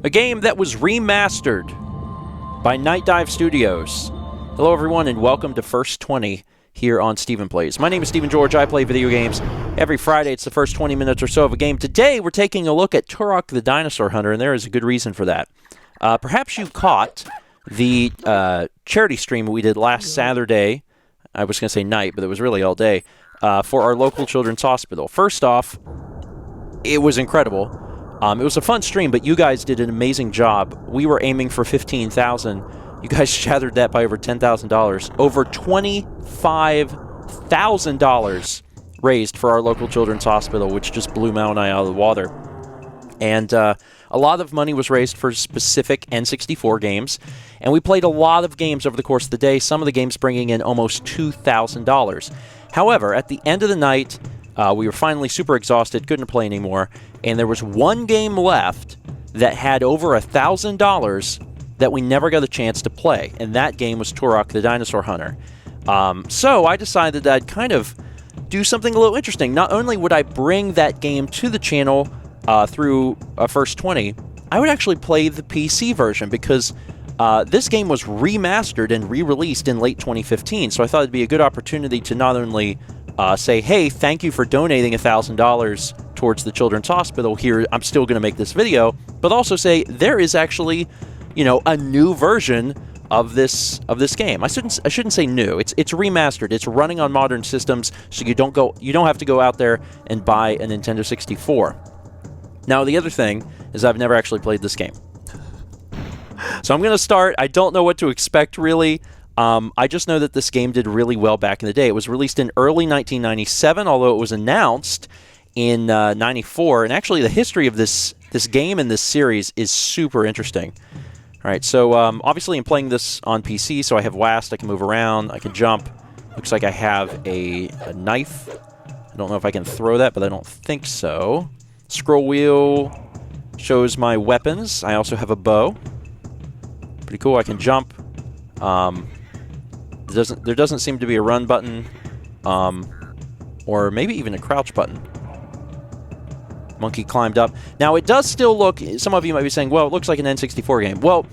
a game that was remastered by Night Dive Studios. Hello everyone and welcome to First 20 here on Stephen Plays. My name is Stephen George. I play video games. Every Friday it's the first 20 minutes or so of a game. Today we're taking a look at Turok the Dinosaur Hunter, and there is a good reason for that. Perhaps you caught the charity stream we did last Saturday. I was going to say night, but it was really all day, for our local children's hospital. First off, it was incredible. It was a fun stream, but you guys did an amazing job. We were aiming for $15,000. You guys shattered that by over $10,000. Over $25,000 raised for our local children's hospital, which just blew Mal and I out of the water. And a lot of money was raised for specific N64 games, and we played a lot of games over the course of the day, some of the games bringing in almost $2,000. However, at the end of the night, we were finally super exhausted, couldn't play anymore, and there was one game left that had over $1,000 that we never got a chance to play, and that game was Turok the Dinosaur Hunter. So I decided that I'd kind of do something a little interesting. Not only would I bring that game to the channel through First 20, I would actually play the PC version because this game was remastered and re-released in late 2015, so I thought it'd be a good opportunity to not only say, hey, thank you for donating $1,000 towards the Children's Hospital. Here, I'm still going to make this video, but also say there is actually, you know, a new version of this game. I shouldn't say new. It's remastered. It's running on modern systems, so you don't have to go out there and buy a Nintendo 64. Now, the other thing is I've never actually played this game. So I'm going to start. I don't know what to expect, really. I just know that this game did really well back in the day. It was released in early 1997, although it was announced in 94. And actually, the history of this game and this series is super interesting. All right, so obviously I'm playing this on PC, so I have WASD. I can move around. I can jump. Looks like I have a knife. I don't know if I can throw that, but I don't think so. Scroll wheel shows my weapons. I also have a bow. Pretty cool. I can jump. There doesn't seem to be a run button, or maybe even a crouch button. Monkey climbed up. Now, it does still look, some of you might be saying, well, it looks like an N64 game. Well,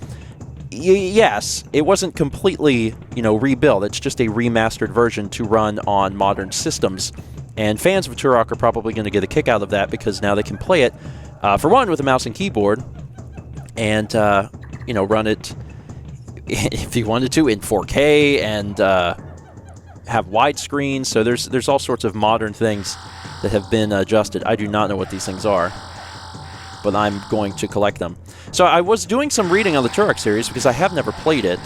yes, it wasn't completely, rebuilt. It's just a remastered version to run on modern systems. And fans of Turok are probably going to get a kick out of that because now they can play it, for one, with a mouse and keyboard, and, run it, if you wanted to, in 4K and have widescreen. So there's all sorts of modern things that have been adjusted. I do not know what these things are, but I'm going to collect them. So I was doing some reading on the Turok series because I have never played it,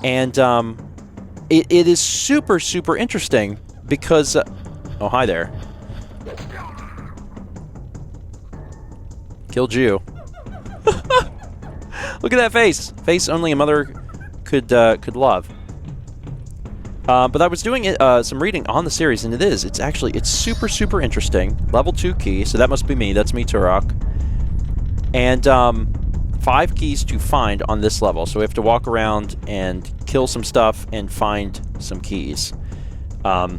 and it is super, super interesting because... oh, hi there. Killed you. Look at that face. Face only a mother could love. But I was doing some reading on the series, and it's super, super interesting. Level 2 key, so that must be me. That's me, Turok. And 5 keys to find on this level. So we have to walk around and kill some stuff and find some keys. The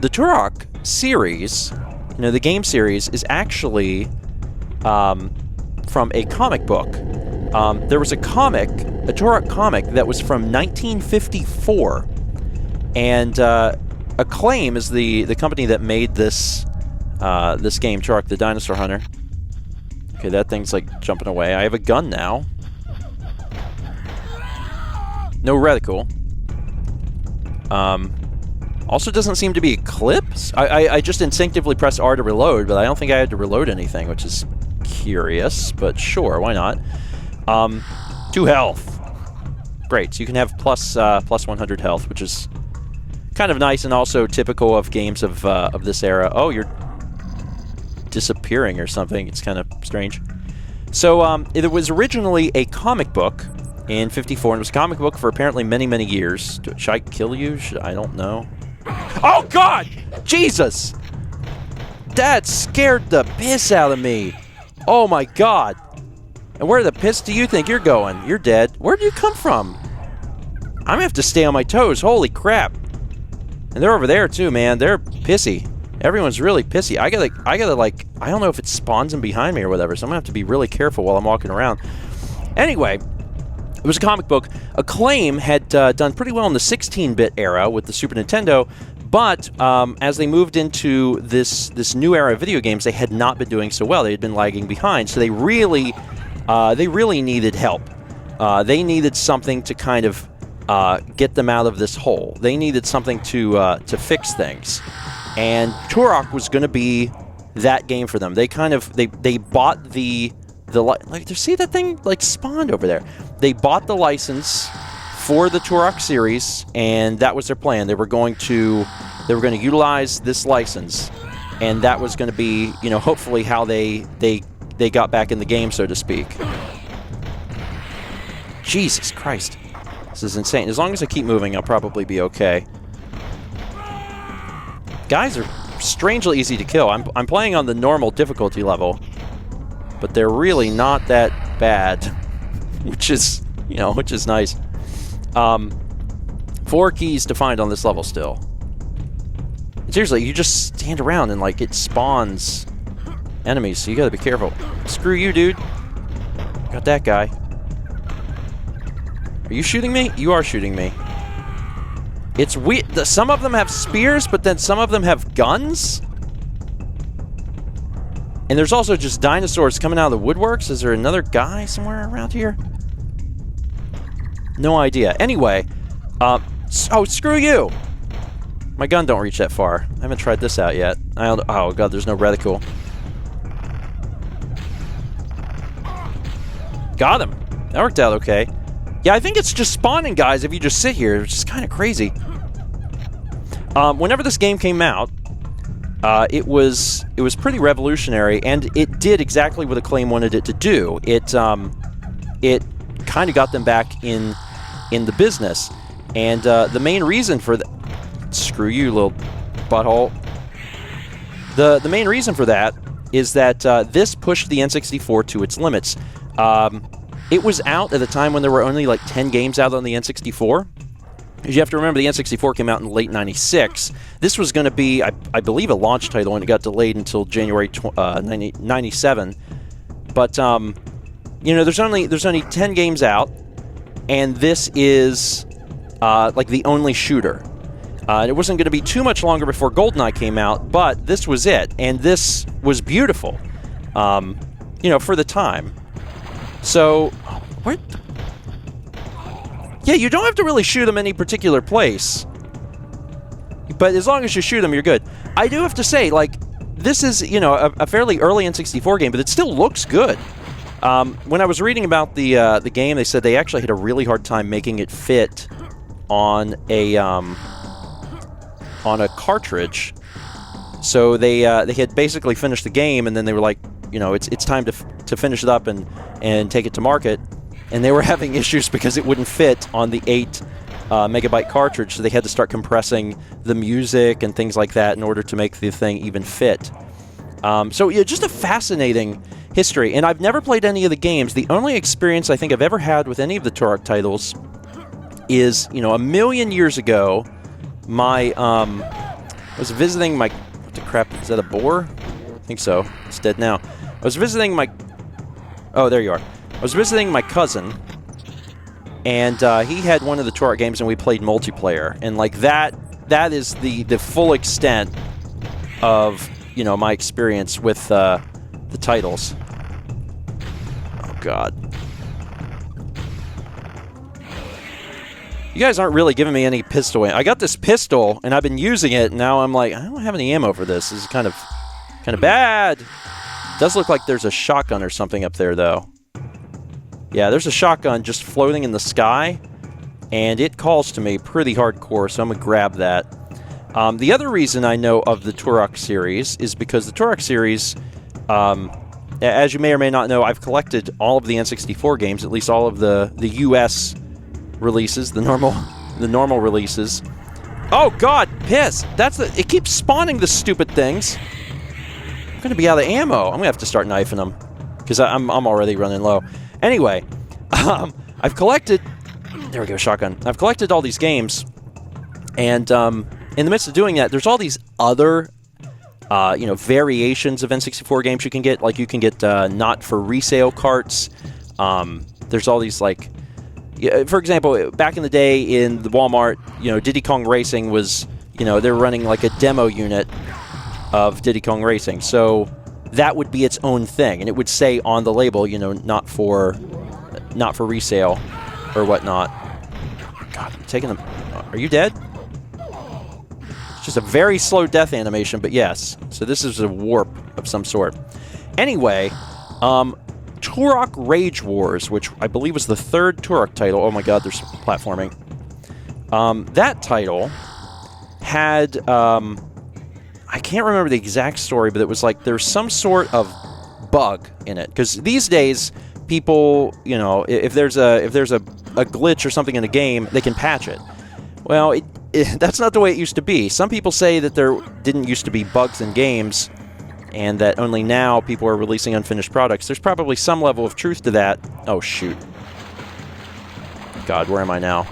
Turok series, the game series, is actually from a comic book. There was a Turok comic that was from 1954. And Acclaim is the company that made this game, Turok the Dinosaur Hunter. Okay, that thing's like jumping away. I have a gun now. No reticle. Also doesn't seem to be clips. I just instinctively pressed R to reload, but I don't think I had to reload anything, which is curious, but sure, why not? 2 health. Great, so you can have plus 100 health, which is kind of nice and also typical of games of this era. Oh, you're disappearing or something. It's kind of strange. So it was originally a comic book in 54, and it was a comic book for apparently many, many years. Should I kill you? I don't know. Oh, God! Jesus! That scared the piss out of me. Oh, my God. And where the piss do you think you're going? You're dead. Where do you come from? I'm gonna have to stay on my toes. Holy crap. And they're over there, too, man. They're pissy. Everyone's really pissy. I gotta, like, I don't know if it spawns them behind me or whatever, so I'm gonna have to be really careful while I'm walking around. Anyway, it was a comic book. Acclaim had done pretty well in the 16-bit era with the Super Nintendo, but as they moved into this new era of video games, they had not been doing so well. They had been lagging behind, so they really needed help. They needed something to kind of get them out of this hole. They needed something to fix things, and Turok was going to be that game for them. They bought the like, see that thing like spawned over there. They bought the license for the Turok series, and that was their plan. They were going to utilize this license, and that was going to be, you know, hopefully how they got back in the game, so to speak. Jesus Christ. This is insane. As long as I keep moving, I'll probably be okay. Guys are strangely easy to kill. I'm playing on the normal difficulty level, but they're really not that bad, which is nice. 4 keys to find on this level still. Seriously, you just stand around and like it spawns enemies, so you gotta be careful. Screw you, dude. Got that guy. Are you shooting me? You are shooting me. It's weird. Some of them have spears, but then some of them have guns. And there's also just dinosaurs coming out of the woodworks. Is there another guy somewhere around here? No idea. Anyway, oh, screw you! My gun don't reach that far. I haven't tried this out yet. Oh god, there's no reticle. Got him. That worked out okay. Yeah, I think it's just spawning guys if you just sit here. It's just kind of crazy. Whenever this game came out, it was pretty revolutionary, and it did exactly what Acclaim wanted it to do. It kind of got them back in the business, and the main reason for that. Screw you, little butthole. The main reason for that is that this pushed the N64 to its limits. It was out at a time when there were only like 10 games out on the N64. You have to remember the N64 came out in late '96. This was going to be, I believe, a launch title, and it got delayed until January '97. But you know, there's only 10 games out, and this is like the only shooter. It wasn't going to be too much longer before GoldenEye came out, but this was it, and this was beautiful, you know, for the time. So, what? Yeah, you don't have to really shoot them any particular place, but as long as you shoot them, you're good. I do have to say, like, this is, you know, a fairly early N64 game, but it still looks good. When I was reading about the game, they said they actually had a really hard time making it fit on a cartridge. So they had basically finished the game, and then they were like, you know, it's time to finish it up and take it to market. And they were having issues because it wouldn't fit on the 8 megabyte cartridge, so they had to start compressing the music and things like that in order to make the thing even fit. So yeah, just a fascinating history. And I've never played any of the games. The only experience I think I've ever had with any of the Turok titles is, you know, a million years ago, I was visiting my... What the crap? Is that a boar? I think so. It's dead now. I was visiting my... Oh, there you are. I was visiting my cousin, and he had one of the Turok games, and we played multiplayer. And, like, that is the full extent of, you know, my experience with the titles. Oh, God. You guys aren't really giving me any pistol. I got this pistol, and I've been using it, and now I'm like, I don't have any ammo for this. This is kind of bad. It does look like there's a shotgun or something up there, though. Yeah, there's a shotgun just floating in the sky, and it calls to me pretty hardcore, so I'm going to grab that. The other reason I know of the Turok series is because the Turok series, as you may or may not know, I've collected all of the N64 games, at least all of the US releases, the normal releases. Oh God, piss! It keeps spawning the stupid things. I'm gonna be out of ammo. I'm gonna have to start knifing them because I'm already running low. Anyway, I've collected. There we go, shotgun. I've collected all these games, and in the midst of doing that, there's all these other, you know, variations of N64 games you can get. Like you can get not for resale carts. there's all these, like... For example, back in the day in the Walmart, Diddy Kong Racing was, they're running like a demo unit of Diddy Kong Racing. So that would be its own thing, and it would say on the label, not for resale or whatnot. God, I'm taking them. Are you dead? It's just a very slow death animation, but yes. So this is a warp of some sort. Anyway, Turok Rage Wars, which I believe was the third Turok title. Oh my god, there's platforming. That title had, I can't remember the exact story, but it was like there's some sort of bug in it. Because these days, people, if there's a glitch or something in a game, they can patch it. Well, that's not the way it used to be. Some people say that there didn't used to be bugs in games, and that only now people are releasing unfinished products. There's probably some level of truth to that. Oh, shoot. God, where am I now?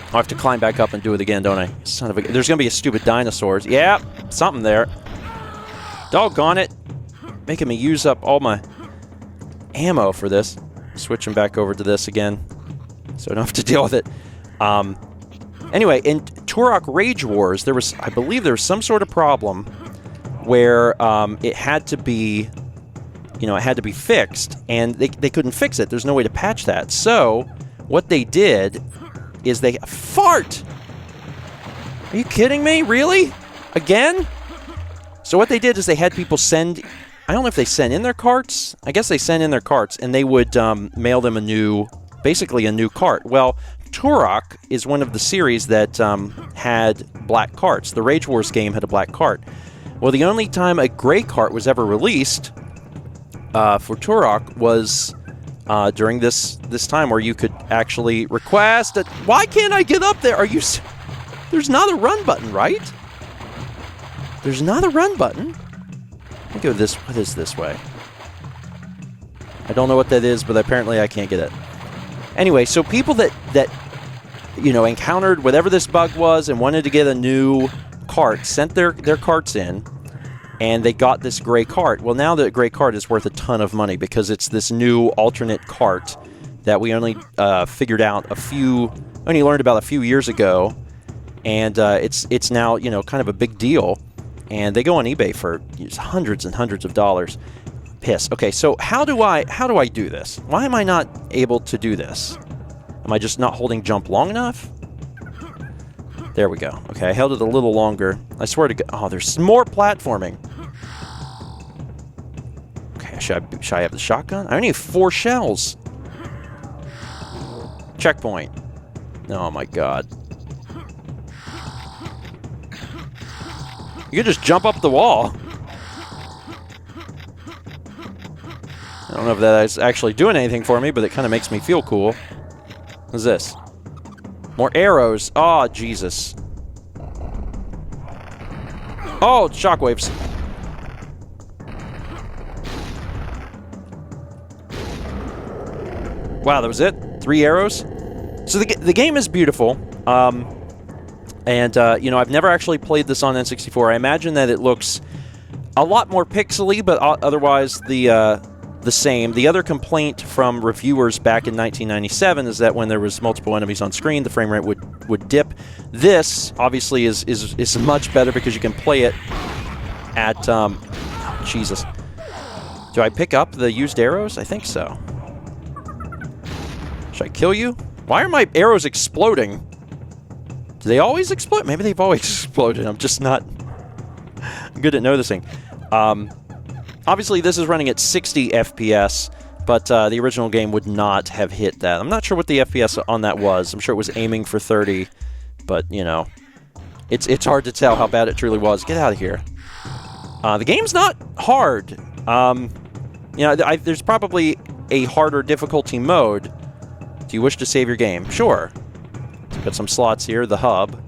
I'll have to climb back up and do it again, don't I? Son of a... There's going to be a stupid dinosaur. Yeah, something there. Doggone it. Making me use up all my ammo for this. Switching back over to this again, so I don't have to deal with it. Anyway, in Turok Rage Wars, there was, I believe there was some sort of problem where it had to be, it had to be fixed, and they couldn't fix it. There's no way to patch that. So what they did is they... Fart! Are you kidding me? Really? Again? So what they did is they had people send... I don't know if they sent in their carts. I guess they sent in their carts, and they would mail them basically a new cart. Well, Turok is one of the series that had black carts. The Rage Wars game had a black cart. Well, the only time a gray cart was ever released for Turok was during this time where you could actually request it. Why can't I get up there? Are you... There's not a run button, right? There's not a run button. Let me go this... What is this way? I don't know what that is, but apparently I can't get it. Anyway, so people that encountered whatever this bug was and wanted to get a new cart sent their carts in, and they got this gray cart. Well, now the gray cart is worth a ton of money because it's this new alternate cart that we only figured out only learned about a few years ago, and it's now kind of a big deal, and they go on eBay for hundreds and hundreds of dollars. Piss. Okay, so how do I do this? Why am I not able to do this? Am I just not holding jump long enough? There we go. Okay, I held it a little longer. I swear to God. Oh, there's more platforming. Okay, should I have the shotgun? I only have 4 shells. Checkpoint. Oh my God. You could just jump up the wall. I don't know if that is actually doing anything for me, but it kind of makes me feel cool. What's this? More arrows. Oh, Jesus. Oh, shockwaves. Wow, that was it? 3 arrows? So the game is beautiful. I've never actually played this on N64. I imagine that it looks a lot more pixely, but otherwise the same. The other complaint from reviewers back in 1997 is that when there was multiple enemies on screen, the frame rate would dip. This obviously is much better because you can play it at Jesus. Do I pick up the used arrows? I think so. Should I kill you? Why are my arrows exploding? Do they always explode? Maybe they've always exploded. I'm just not good at noticing. Obviously, this is running at 60 FPS, but the original game would not have hit that. I'm not sure what the FPS on that was. I'm sure it was aiming for 30, but, it's hard to tell how bad it truly was. Get out of here. The game's not hard. There's probably a harder difficulty mode. Do you wish to save your game? Sure. Got some slots here. The hub.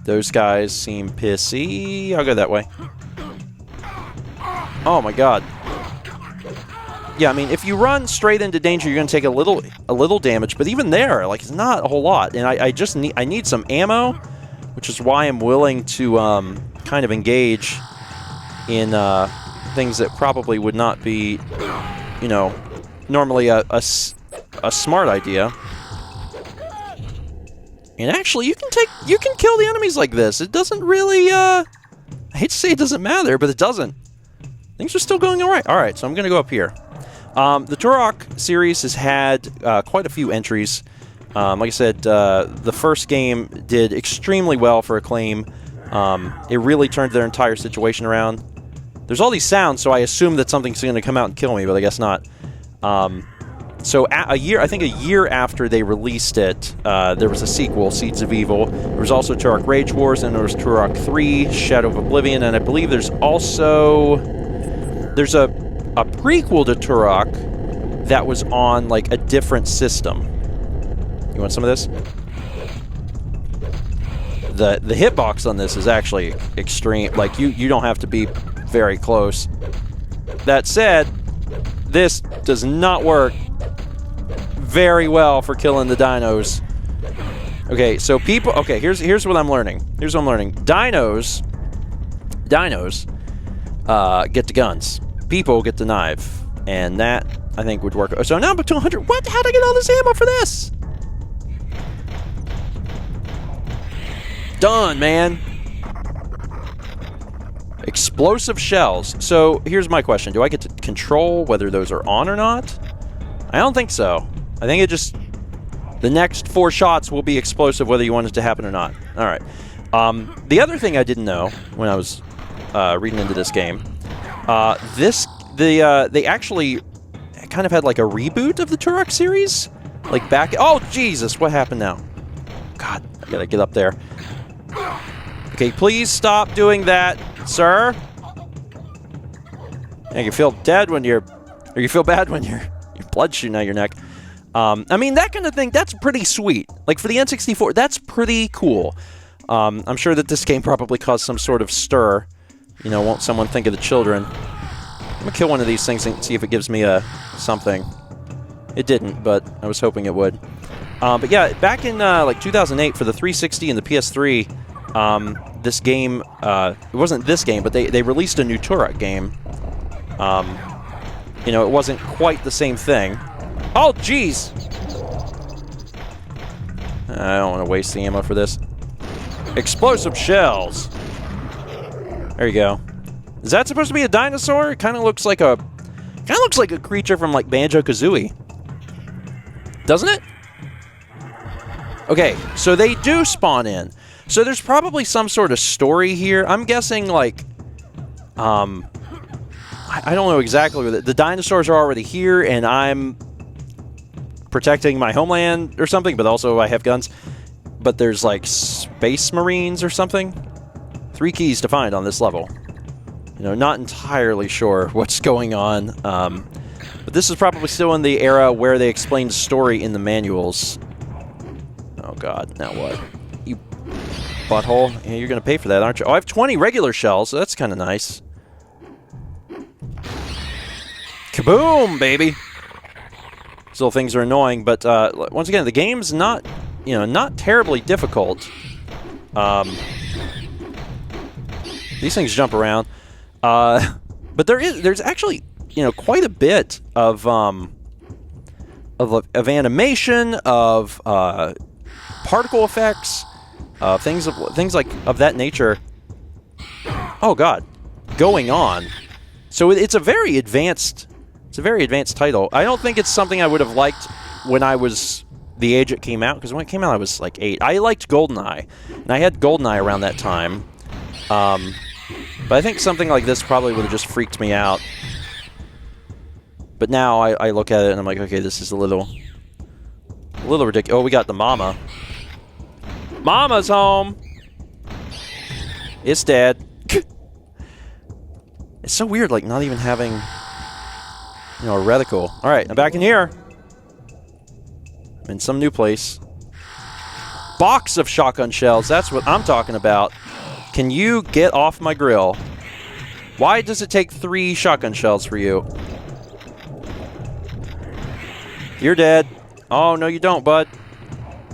Those guys seem pissy. I'll go that way. Oh my God. Yeah, I mean, if you run straight into danger, you're going to take a little damage, but even there, like, it's not a whole lot. And I need some ammo, which is why I'm willing to kind of engage in things that probably would not be, you know, normally a smart idea. And actually, you can kill the enemies like this. It doesn't really, I hate to say it doesn't matter, but it doesn't. Things are still going all right. All right, so I'm going to go up here. The Turok series has had quite a few entries. Like I said, the first game did extremely well for Acclaim. It really turned their entire situation around. There's all these sounds, so I assume that something's going to come out and kill me, but I guess not. So I think a year after they released it, there was a sequel, Seeds of Evil. There was also Turok Rage Wars, and there was Turok 3, Shadow of Oblivion, and I believe there's also... There's a prequel to Turok that was on, like, a different system. You want some of this? The hitbox on this is actually extreme. Like, you don't have to be very close. That said, this does not work very well for killing the dinos. Okay, so people... Okay, here's what I'm learning. Here's what I'm learning. Dinos get the guns. People get the knife. And that, I think, would work. So now I'm up to 100. What? How'd I get all this ammo for this? Done, man. Explosive shells. So here's my question. Do I get to control whether those are on or not? I don't think so. I think it just... The next 4 shots will be explosive whether you want it to happen or not. Alright. The other thing I didn't know when I was reading into this game... they actually kind of had like a reboot of the Turok series. Like back... Oh, Jesus! What happened now? God, I gotta get up there. Okay, please stop doing that, sir. And you feel dead when you're... Or you feel bad when your blood's shooting out your neck. I mean, that kind of thing, that's pretty sweet. Like, for the N64, that's pretty cool. I'm sure that this game probably caused some sort of stir. You know, won't someone think of the children? I'm gonna kill one of these things and see if it gives me something. It didn't, but I was hoping it would. But yeah, back in like 2008 for the 360 and the PS3, this game, it wasn't this game, but they released a new Turok game. You know, it wasn't quite the same thing. Oh, jeez! I don't want to waste the ammo for this. Explosive shells! There you go. Is that supposed to be a dinosaur? It kind of looks like a creature from like Banjo-Kazooie. Doesn't it? Okay, so they do spawn in. So there's probably some sort of story here. I'm guessing like I don't know exactly what the dinosaurs are already here and I'm protecting my homeland or something, but also I have guns. But there's like space marines or something. 3 keys to find on this level. You know, not entirely sure what's going on. But this is probably still in the era where they explained the story in the manuals. Oh god, now what? You butthole. Yeah, you're gonna pay for that, aren't you? Oh, I have 20 regular shells, so that's kind of nice. Kaboom, baby! Still, things are annoying, but once again, the game's not, you know, not terribly difficult. These things jump around, but there's actually, you know, quite a bit of animation, of particle effects, things like of that nature. Oh god, going on. So it's a very advanced. It's a very advanced title. I don't think it's something I would have liked when I was the age it came out, because when it came out I was like 8. I liked GoldenEye, and I had GoldenEye around that time. But I think something like this probably would have just freaked me out. But now I look at it and I'm like, okay, this is a little ridiculous. Oh, we got the mama. Mama's home! It's dead. It's so weird, like, not even having... You know, a reticle. Alright, I'm back in here. I'm in some new place. Box of shotgun shells. That's what I'm talking about. Can you get off my grill? Why does it take 3 shotgun shells for you? You're dead. Oh, no you don't, bud.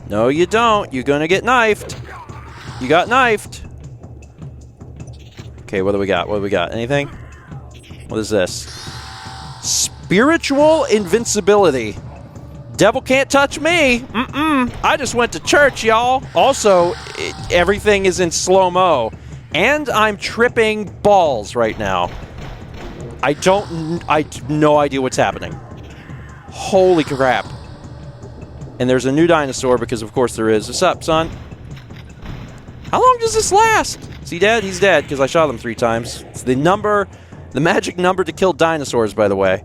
No you don't. You're gonna get knifed. You got knifed. Okay, what do we got? What do we got? Anything? What is this? Spiritual invincibility. Devil can't touch me. I just went to church, y'all. Also, everything is in slow-mo. And I'm tripping balls right now. I have no idea what's happening. Holy crap. And there's a new dinosaur, because of course there is. What's up, son? How long does this last? Is he dead? He's dead, because I shot him 3 times. It's the magic number to kill dinosaurs, by the way.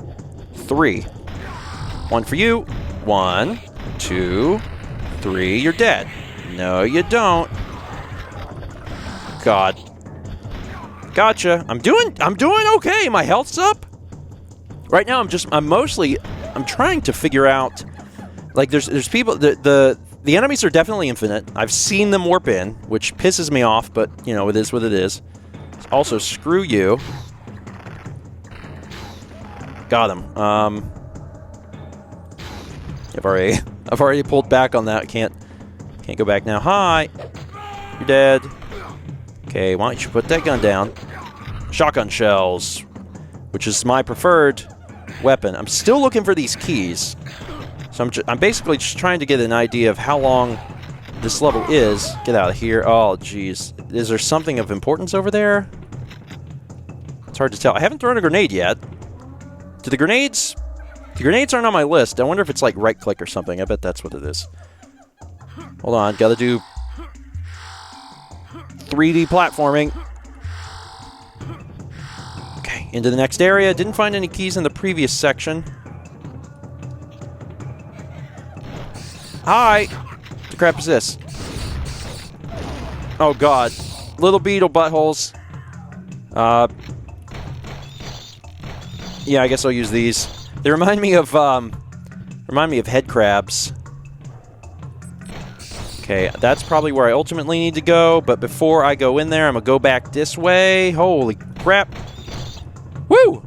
3. 1 for you. 1, 2, 3. You're dead. No, you don't. God. Gotcha. I'm doing okay. My health's up. Right now, I'm trying to figure out, like, there's people, the enemies are definitely infinite. I've seen them warp in, which pisses me off, but, you know, it is what it is. Also, screw you. Got him. I've already pulled back on that. Can't go back now. Hi. You're dead. Okay, why don't you put that gun down? Shotgun shells, which is my preferred weapon. I'm still looking for these keys. So I'm basically just trying to get an idea of how long this level is. Get out of here. Oh, jeez. Is there something of importance over there? It's hard to tell. I haven't thrown a grenade yet. The grenades aren't on my list. I wonder if it's like right-click or something. I bet that's what it is. Hold on. Gotta do 3D platforming. Okay, into the next area. Didn't find any keys in the previous section. Hi! What the crap is this? Oh god. Little beetle buttholes. Yeah, I guess I'll use these. They remind me of head crabs. Okay, that's probably where I ultimately need to go, but before I go in there, I'm gonna go back this way. Holy crap. Woo!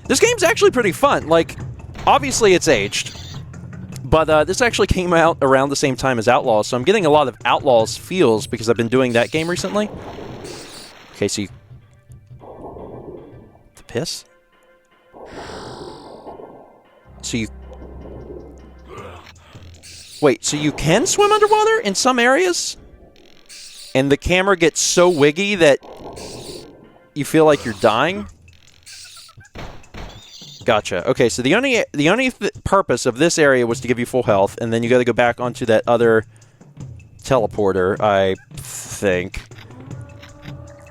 This game's actually pretty fun. Like, obviously it's aged, but this actually came out around the same time as Outlaws, so I'm getting a lot of Outlaws feels because I've been doing that game recently. Okay, so you... The piss? So you... Wait, so you can swim underwater in some areas? And the camera gets so wiggy that you feel like you're dying? Gotcha. Okay, so the only purpose of this area was to give you full health, and then you got to go back onto that other teleporter, I think.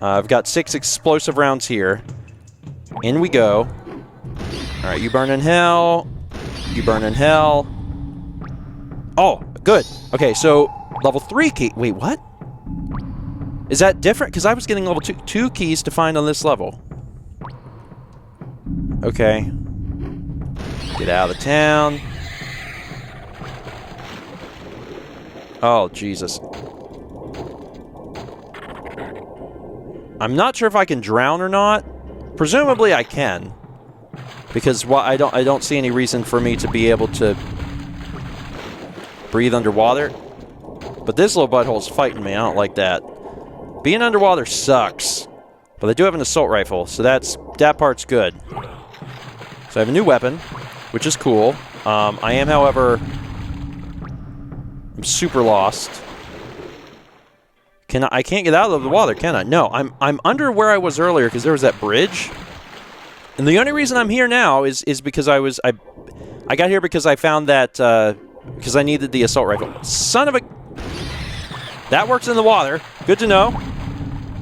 I've got 6 explosive rounds here. In we go. All right, you burn in hell. You burn in hell. Oh, good. Okay, so level 3 key. Wait, what? Is that different? Because I was getting level 2 keys to find on this level. Okay. Get out of town. Oh, Jesus. I'm not sure if I can drown or not. Presumably I can. Because I don't see any reason for me to be able to breathe underwater. But this little butthole's fighting me. I don't like that. Being underwater sucks. But I do have an assault rifle, so that part's good. So I have a new weapon, which is cool. I am, however, I'm super lost. I can't get out of the water, can I? No, I'm under where I was earlier because there was that bridge. And the only reason I'm here now is because I got here because I found that because I needed the assault rifle. Son of a... That works in the water. Good to know.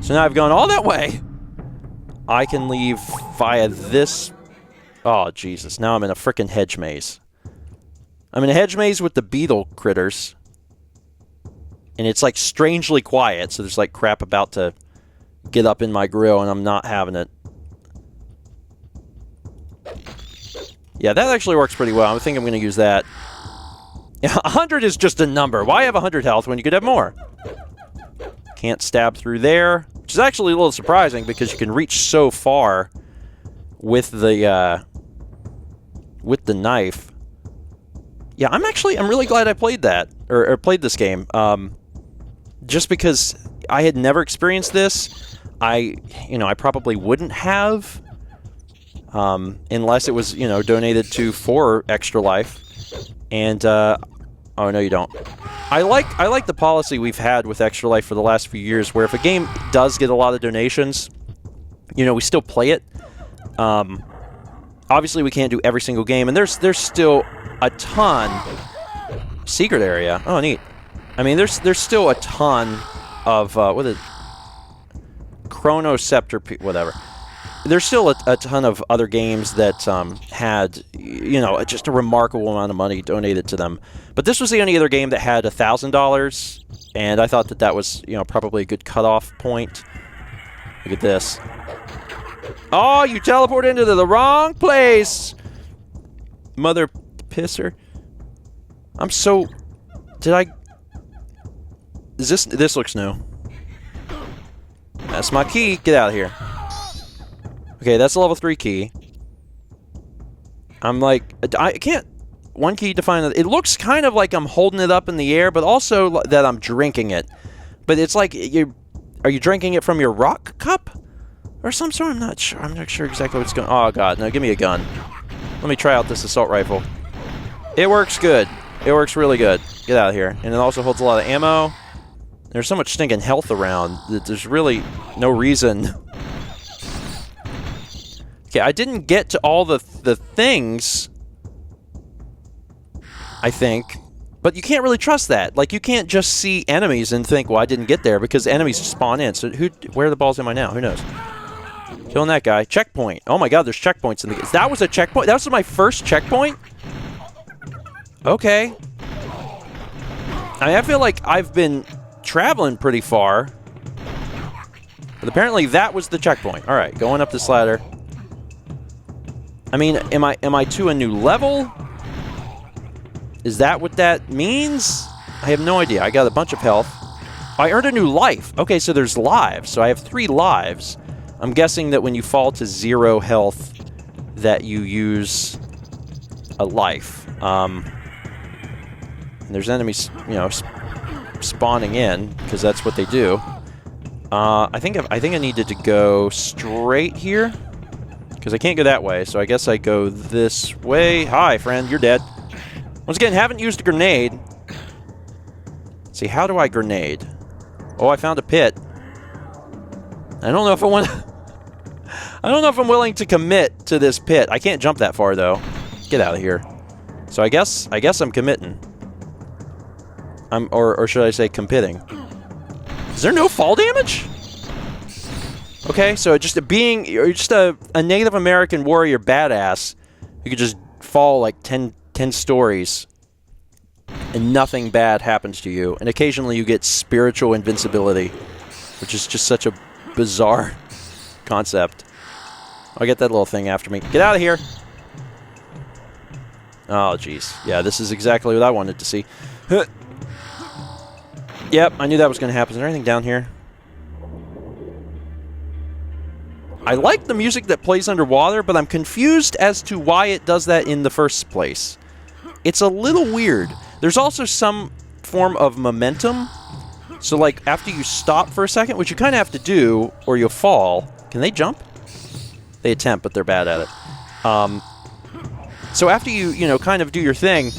So now I've gone all that way. I can leave via this... Oh, Jesus. Now I'm in a frickin' hedge maze. I'm in a hedge maze with the beetle critters. And it's, like, strangely quiet, so there's, like, crap about to get up in my grill, and I'm not having it. Yeah, that actually works pretty well. I think I'm going to use that. Yeah, 100 is just a number. Why have 100 health when you could have more? Can't stab through there. Which is actually a little surprising, because you can reach so far with the knife. Yeah, I'm really glad I played that, or played this game. Just because I had never experienced this, I probably wouldn't have. unless it was, donated to for Extra Life. And oh no, you don't. I like the policy we've had with Extra Life for the last few years, where if a game does get a lot of donations, we still play it. Obviously, we can't do every single game, and there's still a ton. Secret area. Oh, neat. I mean, there's still a ton of what is it? Chronoceptor, whatever. There's still a ton of other games that had, just a remarkable amount of money donated to them. But this was the only other game that had $1,000, and I thought that was, probably a good cutoff point. Look at this. Oh, you teleport into the wrong place! Mother pisser. I'm so... Did I... Is this... This looks new. That's my key. Get out of here. Okay, that's a level 3 key. I'm like... I can't... One key to find... It looks kind of like I'm holding it up in the air, but also that I'm drinking it. But it's like... Are you drinking it from your rock cup? Or some sort? I'm not sure. I'm not sure exactly what's going on. Oh, God. No, give me a gun. Let me try out this assault rifle. It works good. It works really good. Get out of here. And it also holds a lot of ammo. There's so much stinking health around that there's really no reason. Okay, I didn't get to all the things, I think. But you can't really trust that. Like, you can't just see enemies and think, well, I didn't get there, because enemies spawn in. So where the balls am I now? Who knows? Killing that guy. Checkpoint. Oh my God, there's checkpoints in the game. That was a checkpoint? That was my first checkpoint? Okay. I mean, I feel like I've been traveling pretty far. But apparently that was the checkpoint. Alright, going up this ladder. I mean, am I to a new level? Is that what that means? I have no idea. I got a bunch of health. I earned a new life. Okay, so there's lives. So I have 3 lives. I'm guessing that when you fall to 0 health, that you use a life. And there's enemies, spawning in, because that's what they do. I think I needed to go straight here, because I can't go that way. So I guess I go this way. Hi, friend. You're dead. Once again, haven't used a grenade. Let's see, how do I grenade? Oh, I found a pit. I don't know if I want. I don't know if I'm willing to commit to this pit. I can't jump that far though. Get out of here. So I guess I'm committing. Or should I say committing? Is there no fall damage? Okay, so you're just a Native American warrior badass who could just fall like 10 stories and nothing bad happens to you. And occasionally you get spiritual invincibility, which is just such a bizarre concept. I'll get that little thing after me. Get out of here! Oh, jeez. Yeah, this is exactly what I wanted to see. Yep, I knew that was going to happen. Is there anything down here? I like the music that plays underwater, but I'm confused as to why it does that in the first place. It's a little weird. There's also some form of momentum. So, like, after you stop for a second, which you kind of have to do, or you'll fall. Can they jump? They attempt, but they're bad at it. So after you kind of do your thing,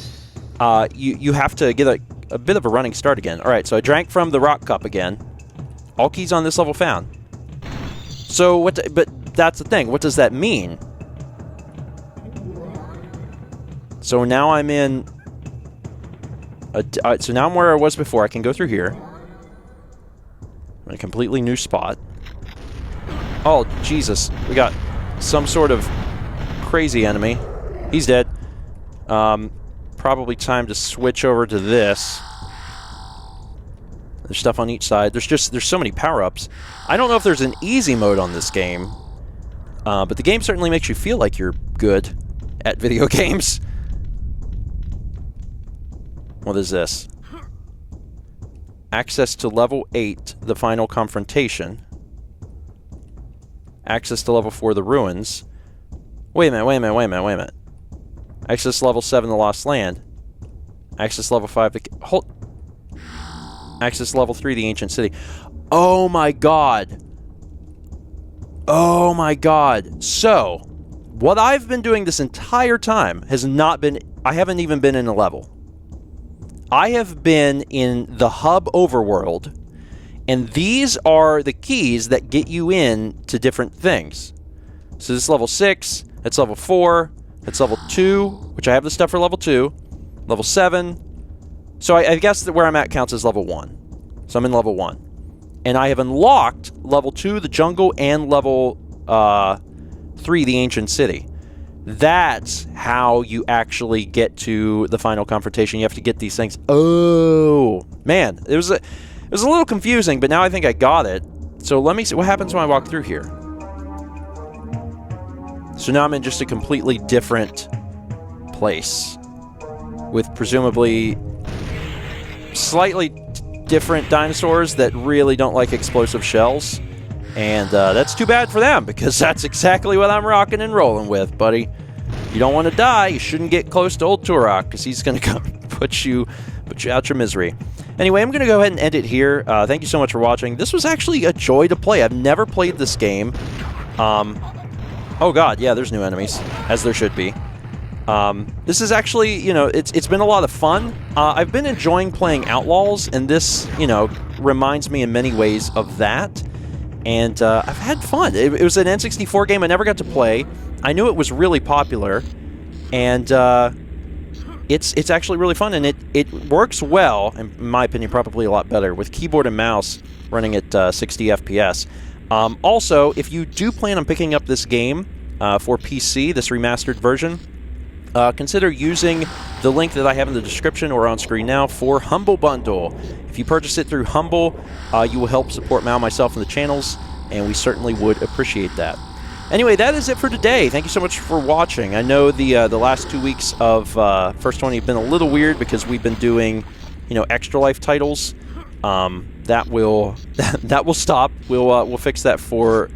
you have to get a bit of a running start again. All right, so I drank from the rock cup again. All keys on this level found. So but that's the thing. What does that mean? So now I'm in. So now I'm where I was before. I can go through here. In a completely new spot. Oh Jesus! We got some sort of crazy enemy. He's dead. Probably time to switch over to this. There's stuff on each side. There's so many power-ups. I don't know if there's an easy mode on this game, but the game certainly makes you feel like you're good at video games. What is this? Access to level 8, the final confrontation. Access to level 4, the ruins. Wait a minute. Access to level 7, the lost land. Access to level 5, Access to level 3, the ancient city. Oh my god. Oh my god. So, What I've been doing this entire time has not been... I haven't even been in a level. I have been in the hub overworld, and these are the keys that get you in to different things. So this is level 6, that's level 4, that's level 2, which I have the stuff for level 2, level 7. So I guess that where I'm at counts as level 1. So I'm in level 1. And I have unlocked level 2, the jungle, and level 3, the ancient city. That's how you actually get to the final confrontation. You have to get these things. Oh, man. It was a little confusing, but now I think I got it. So let me see what happens when I walk through here. So now I'm in just a completely different place with presumably slightly different dinosaurs that really don't like explosive shells. And that's too bad for them, because that's exactly what I'm rocking and rolling with, buddy. You don't want to die. You shouldn't get close to old Turok, because he's going to come put you out your misery. Anyway, I'm going to go ahead and end it here. Thank you so much for watching. This was actually a joy to play. I've never played this game. Oh god, yeah, there's new enemies, as there should be. This is actually, you know, it's been a lot of fun. I've been enjoying playing Outlaws, and this, you know, reminds me in many ways of that. And I've had fun. It was an N64 game I never got to play. I knew it was really popular, and it's actually really fun, and it works well, in my opinion, probably a lot better, with keyboard and mouse running at 60 FPS. Also, if you do plan on picking up this game for PC, this remastered version, consider using the link that I have in the description or on screen now for Humble Bundle. If you purchase it through Humble, you will help support Mal, myself, and the channels, and we certainly would appreciate that. Anyway, that is it for today. Thank you so much for watching. I know the last 2 weeks of First20 have been a little weird because we've been doing, you know, Extra Life titles. That will stop. We'll fix that for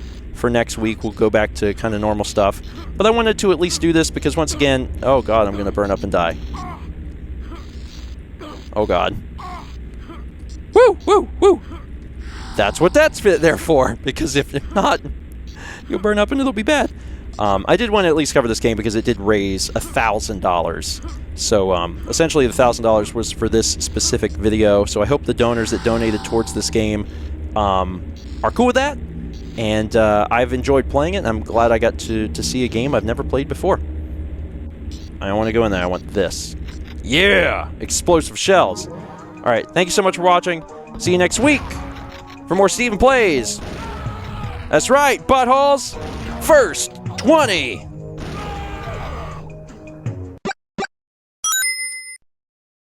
next week. We'll go back to kind of normal stuff. But I wanted to at least do this because, once again, oh god, I'm going to burn up and die. Oh god. Woo, woo, woo! That's what that's there for, because if not, you'll burn up and it'll be bad. I did want to at least cover this game because it did raise $1,000. So essentially the $1,000 was for this specific video. So I hope the donors that donated towards this game are cool with that. And I've enjoyed playing it, and I'm glad I got to see a game I've never played before. I don't want to go in there. I want this. Yeah! Explosive shells. Alright, thank you so much for watching. See you next week for more Steven Plays. That's right, buttholes. First 20.